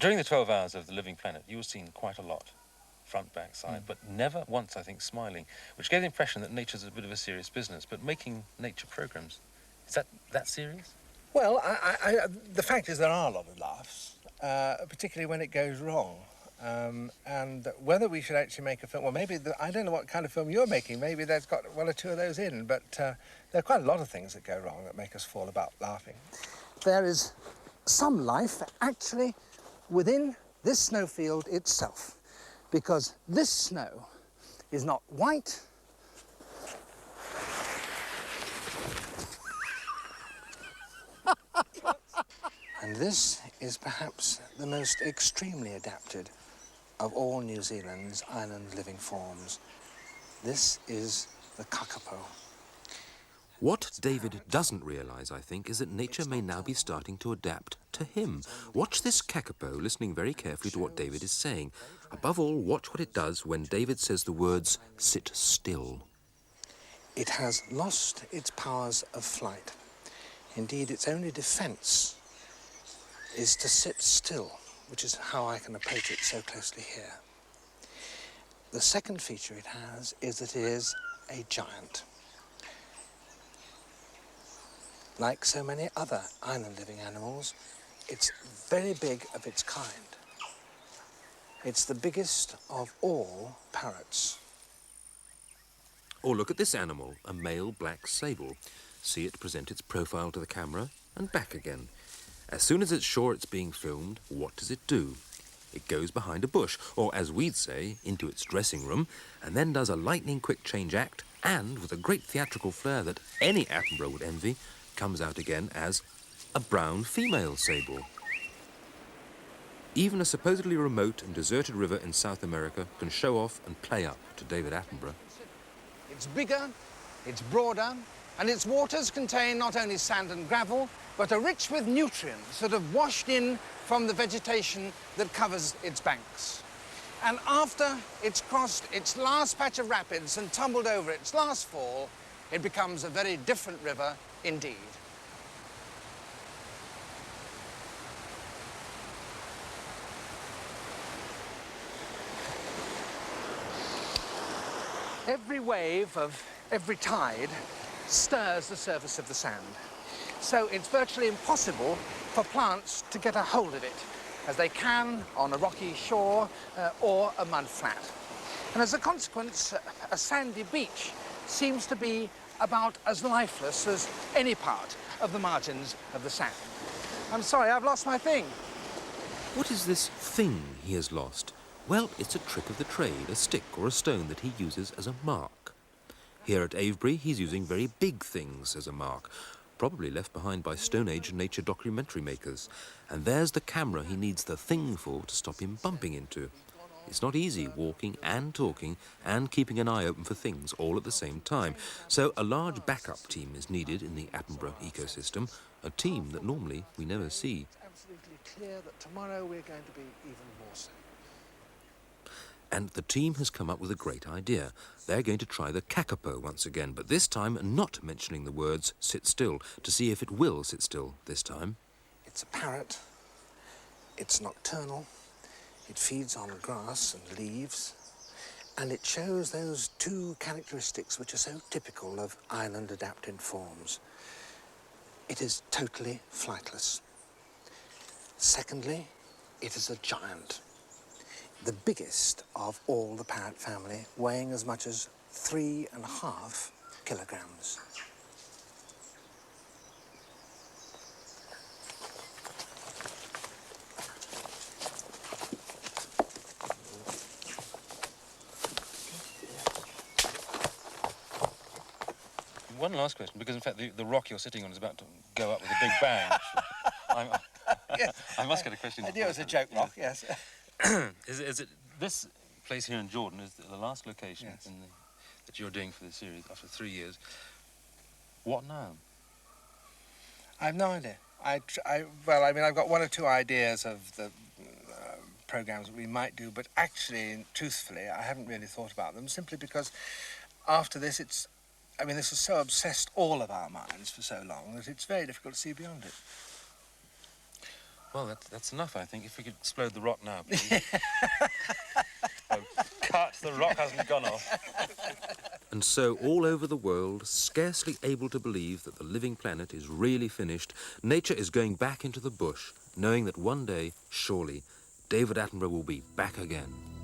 During the 12 hours of The Living Planet, you were seen quite a lot, front, back, side, but never once, I think, smiling, which gave the impression that nature's a bit of a serious business. But making nature programmes, is that serious? Well, the fact is there are a lot of laughs, particularly when it goes wrong. And whether we should actually make a film, well, maybe, I don't know what kind of film you're making, maybe there's got one or two of those in, but there are quite a lot of things that go wrong that make us fall about laughing. There is some life, actually, within this snowfield itself, because this snow is not white, and this is perhaps the most extremely adapted of all New Zealand's island living forms. This is the kakapo. What David doesn't realise, I think, is that nature may now be starting to adapt to him. Watch this kakapo listening very carefully to what David is saying. Above all, watch what it does when David says the words, "sit still." It has lost its powers of flight. Indeed, its only defence is to sit still, which is how I can approach it so closely here. The second feature it has is that it is a giant. Like so many other island-living animals, it's very big of its kind. It's the biggest of all parrots. Or look at this animal, a male black sable. See it present its profile to the camera and back again. As soon as it's sure it's being filmed, what does it do? It goes behind a bush, or as we'd say, into its dressing room, and then does a lightning-quick change act, and, with a great theatrical flair that any Attenborough would envy, comes out again as a brown female sable. Even a supposedly remote and deserted river in South America can show off and play up to David Attenborough. It's bigger, it's broader, and its waters contain not only sand and gravel, but are rich with nutrients that have washed in from the vegetation that covers its banks. And after it's crossed its last patch of rapids and tumbled over its last fall, it becomes a very different river indeed. Every wave of every tide stirs the surface of the sand. So it's virtually impossible for plants to get a hold of it, as they can on a rocky shore or a mud flat. And as a consequence, a sandy beach seems to be about as lifeless as any part of the margins of the sand. I'm sorry, I've lost my thing. What is this thing he has lost? Well, it's a trick of the trade, a stick or a stone that he uses as a mark. Here at Avebury, he's using very big things as a mark, probably left behind by Stone Age nature documentary makers. And there's the camera he needs the thing for to stop him bumping into. It's not easy walking and talking and keeping an eye open for things all at the same time. So a large backup team is needed in the Attenborough ecosystem, a team that normally we never see. It's absolutely clear that tomorrow we're going to be even more so. And the team has come up with a great idea. They're going to try the kakapo once again, but this time not mentioning the words "sit still," to see if it will sit still this time. It's a parrot. It's nocturnal. It feeds on grass and leaves. And it shows those two characteristics which are so typical of island-adapted forms. It is totally flightless. Secondly, it is a giant. The biggest of all the parrot family, weighing as much as 3.5 kilograms. One last question, because in fact the rock you're sitting on is about to go up with a big bang. Yes. I must get a question. I knew it was a joke rock, yes. Is it this place here in Jordan is the last location Yes. that you're doing for the series after 3 years? What now? I've no idea. Well, I mean, I've got one or two ideas of the programs that we might do, but actually, truthfully, I haven't really thought about them, simply because after this, this has so obsessed all of our minds for so long that it's very difficult to see beyond it. Well, that's enough, I think. If we could explode the rock now, please. Oh, cut! The rock hasn't gone off. And so, all over the world, scarcely able to believe that the living planet is really finished, nature is going back into the bush, knowing that one day, surely, David Attenborough will be back again.